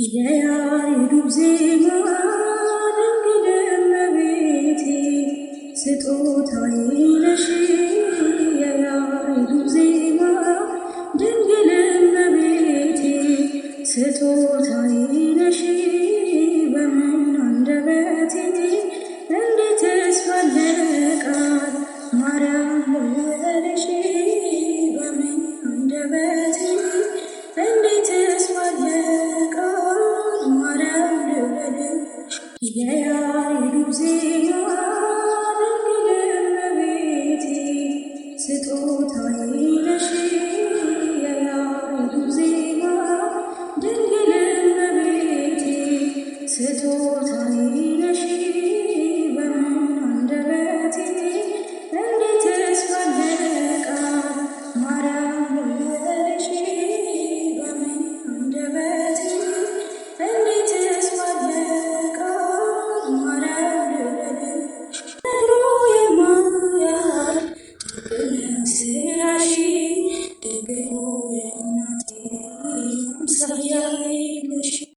የያሬዱ ዜማ ድንግል እመቤቴ ስጦታዬ ነሽ። የያሬዱ ዜማ ድንግል እመቤቴ ስጦታዬ ነሽ። በምን አንደበቴ እንዴትስ ባለ ቃል ማርያም ልበልሽ። በምን አንደበቴ እንዴትስ ባለ ቃል ማርያም ልበልሽ። የያሬዱ ዜማ ድንግል እመቤቴ ስጦታዬ ነሽ። የያሬዱ ዜማ ድንግል እመቤቴ ስጦታዬ